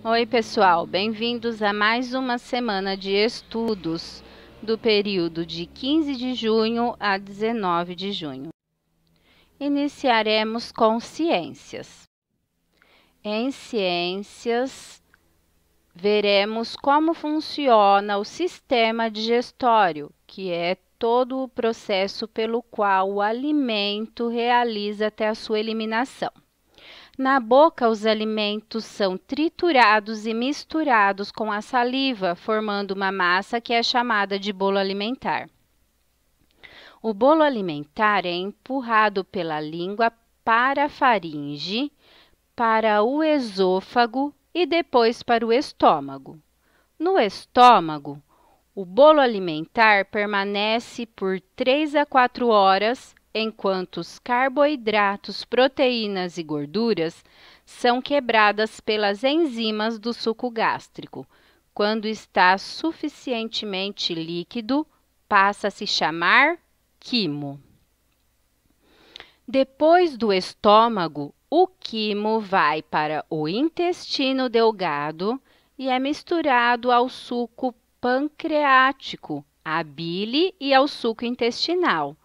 Oi, pessoal, bem-vindos a mais uma semana de estudos do período de 15 de junho a 19 de junho. Iniciaremos com ciências. Em ciências, veremos como funciona o sistema digestório, que é todo o processo pelo qual o alimento realiza até a sua eliminação. Na boca, os alimentos são triturados e misturados com a saliva, formando uma massa que é chamada de bolo alimentar. O bolo alimentar é empurrado pela língua para a faringe, para o esôfago e depois para o estômago. No estômago, o bolo alimentar permanece por 3 a 4 horas, enquanto os carboidratos, proteínas e gorduras são quebradas pelas enzimas do suco gástrico. Quando está suficientemente líquido, passa a se chamar quimo. Depois do estômago, o quimo vai para o intestino delgado e é misturado ao suco pancreático, à bile e ao suco intestinal.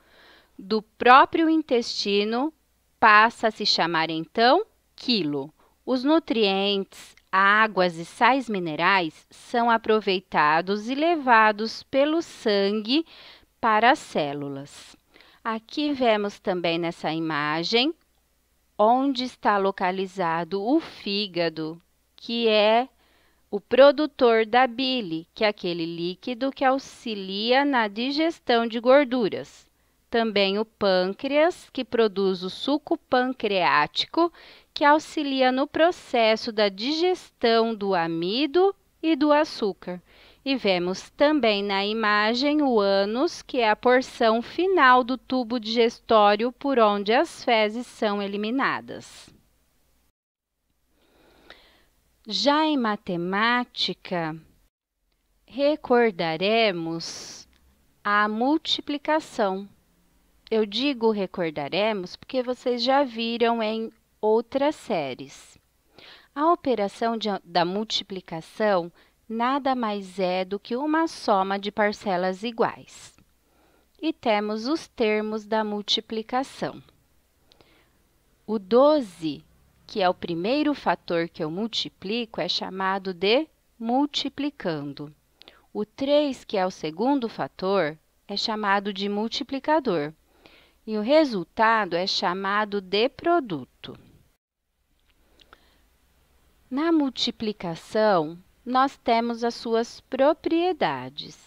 Do próprio intestino passa a se chamar então quilo. Os nutrientes, águas e sais minerais são aproveitados e levados pelo sangue para as células. Aqui vemos também nessa imagem onde está localizado o fígado, que é o produtor da bile, que é aquele líquido que auxilia na digestão de gorduras. Também o pâncreas, que produz o suco pancreático, que auxilia no processo da digestão do amido e do açúcar. E vemos também na imagem o ânus, que é a porção final do tubo digestório por onde as fezes são eliminadas. Já em matemática, recordaremos a multiplicação. Eu digo recordaremos porque vocês já viram em outras séries. A operação da multiplicação nada mais é do que uma soma de parcelas iguais. E temos os termos da multiplicação. O 12, que é o primeiro fator que eu multiplico, é chamado de multiplicando. O 3, que é o segundo fator, é chamado de multiplicador. E o resultado é chamado de produto. Na multiplicação, nós temos as suas propriedades.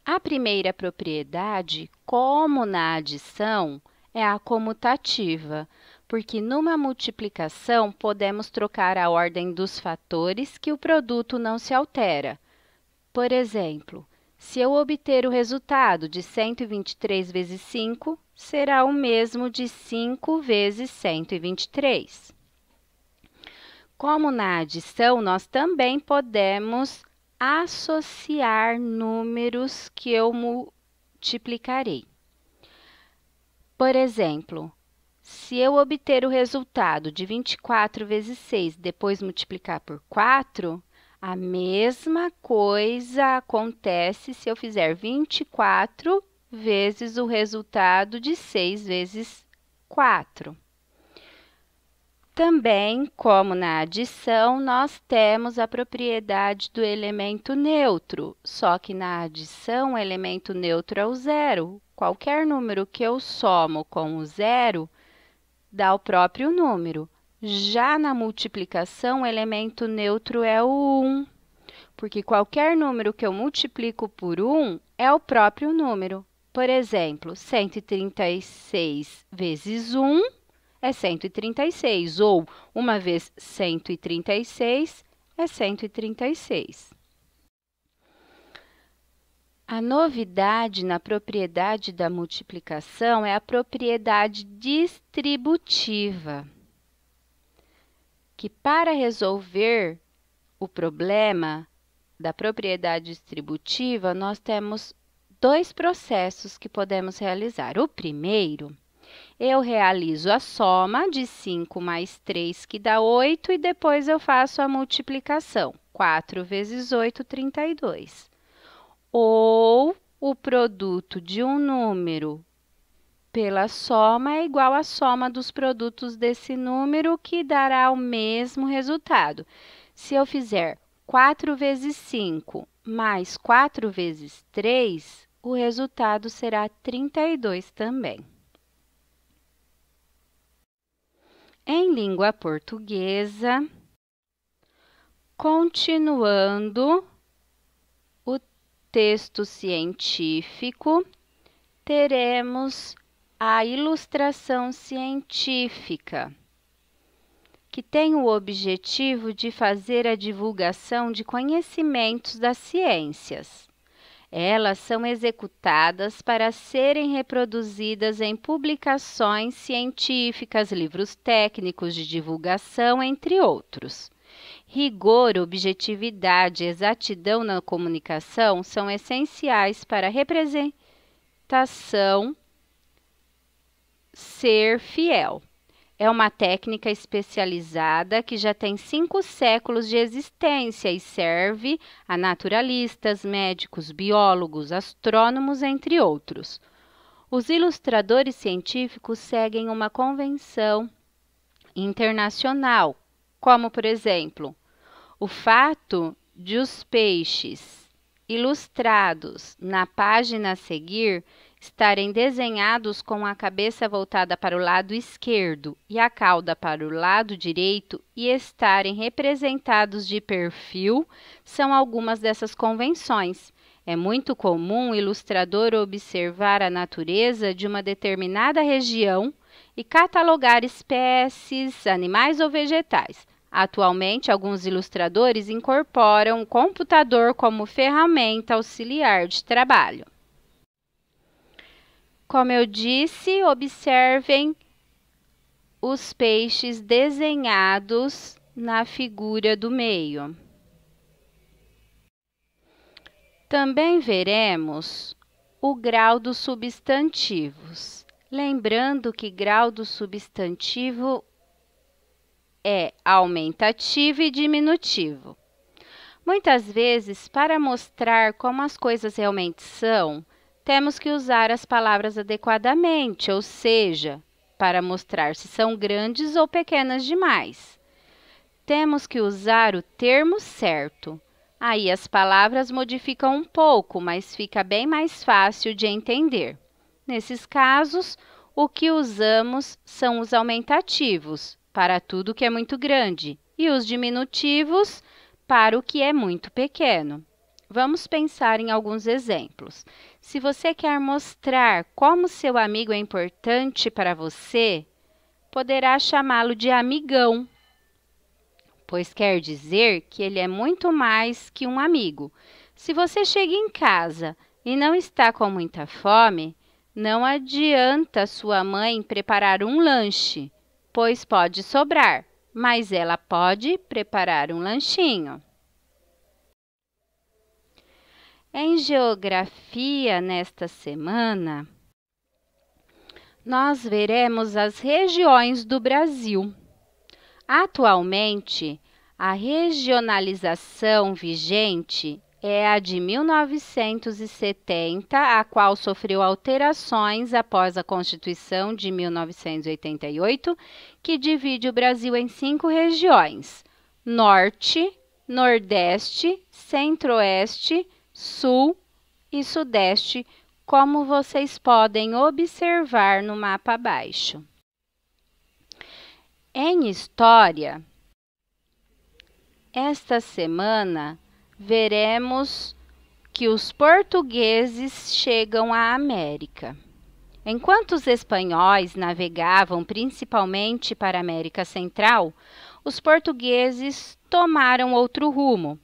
A primeira propriedade, como na adição, é a comutativa, porque numa multiplicação podemos trocar a ordem dos fatores que o produto não se altera. Por exemplo, se eu obter o resultado de 123 vezes 5, será o mesmo de 5 vezes 123. Como na adição, nós também podemos associar números que eu multiplicarei. Por exemplo, se eu obter o resultado de 24 vezes 6, depois multiplicar por 4, a mesma coisa acontece se eu fizer 24 vezes o resultado de 6 vezes 4. Também, como na adição, nós temos a propriedade do elemento neutro, só que na adição o elemento neutro é o zero. Qualquer número que eu somo com o zero dá o próprio número. Já na multiplicação, o elemento neutro é o 1, porque qualquer número que eu multiplico por 1 é o próprio número. Por exemplo, 136 vezes 1 é 136, ou 1 vezes 136 é 136. A novidade na propriedade da multiplicação é a propriedade distributiva, que para resolver o problema da propriedade distributiva, nós temos dois processos que podemos realizar. O primeiro Eu realizo a soma de 5 mais 3, que dá 8, e depois eu faço a multiplicação. 4 vezes 8, 32. Ou o produto de um número pela soma é igual à soma dos produtos desse número, que dará o mesmo resultado. Se eu fizer 4 vezes 5 mais 4 vezes 3, o resultado será 32 também. Em língua portuguesa, continuando o texto científico, teremos a ilustração científica, que tem o objetivo de fazer a divulgação de conhecimentos das ciências. Elas são executadas para serem reproduzidas em publicações científicas, livros técnicos de divulgação, entre outros. Rigor, objetividade e exatidão na comunicação são essenciais para a representação ser fiel. É uma técnica especializada que já tem 5 séculos de existência e serve a naturalistas, médicos, biólogos, astrônomos, entre outros. Os ilustradores científicos seguem uma convenção internacional, como, por exemplo, o fato de os peixes ilustrados na página a seguir estarem desenhados com a cabeça voltada para o lado esquerdo e a cauda para o lado direito e estarem representados de perfil são algumas dessas convenções. É muito comum o ilustrador observar a natureza de uma determinada região e catalogar espécies, animais ou vegetais. Atualmente, alguns ilustradores incorporam o computador como ferramenta auxiliar de trabalho. Como eu disse, observem os peixes desenhados na figura do meio. Também veremos o grau dos substantivos. Lembrando que grau do substantivo é aumentativo e diminutivo. Muitas vezes, para mostrar como as coisas realmente são, temos que usar as palavras adequadamente, ou seja, para mostrar se são grandes ou pequenas demais. Temos que usar o termo certo. Aí as palavras modificam um pouco, mas fica bem mais fácil de entender. Nesses casos, o que usamos são os aumentativos, para tudo que é muito grande, e os diminutivos, para o que é muito pequeno. Vamos pensar em alguns exemplos. Se você quer mostrar como seu amigo é importante para você, poderá chamá-lo de amigão, pois quer dizer que ele é muito mais que um amigo. Se você chega em casa e não está com muita fome, não adianta sua mãe preparar um lanche, pois pode sobrar, mas ela pode preparar um lanchinho. Em geografia, nesta semana, nós veremos as regiões do Brasil. Atualmente, a regionalização vigente é a de 1970, a qual sofreu alterações após a Constituição de 1988, que divide o Brasil em 5 regiões: Norte, Nordeste, Centro-Oeste, Sul e Sudeste, como vocês podem observar no mapa abaixo. Em História, esta semana veremos que os portugueses chegam à América. Enquanto os espanhóis navegavam principalmente para a América Central, os portugueses tomaram outro rumo.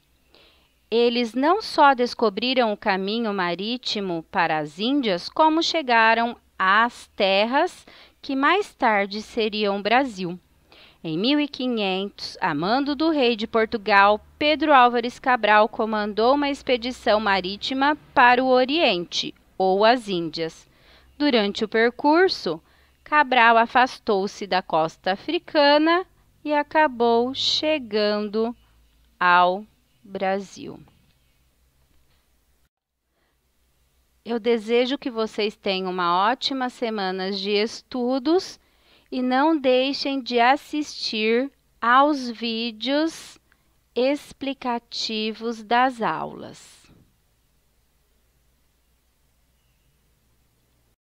Eles não só descobriram o caminho marítimo para as Índias, como chegaram às terras que mais tarde seriam o Brasil. Em 1500, a mando do rei de Portugal, Pedro Álvares Cabral, comandou uma expedição marítima para o Oriente, ou as Índias. Durante o percurso, Cabral afastou-se da costa africana e acabou chegando ao Brasil. Eu desejo que vocês tenham uma ótima semana de estudos e não deixem de assistir aos vídeos explicativos das aulas.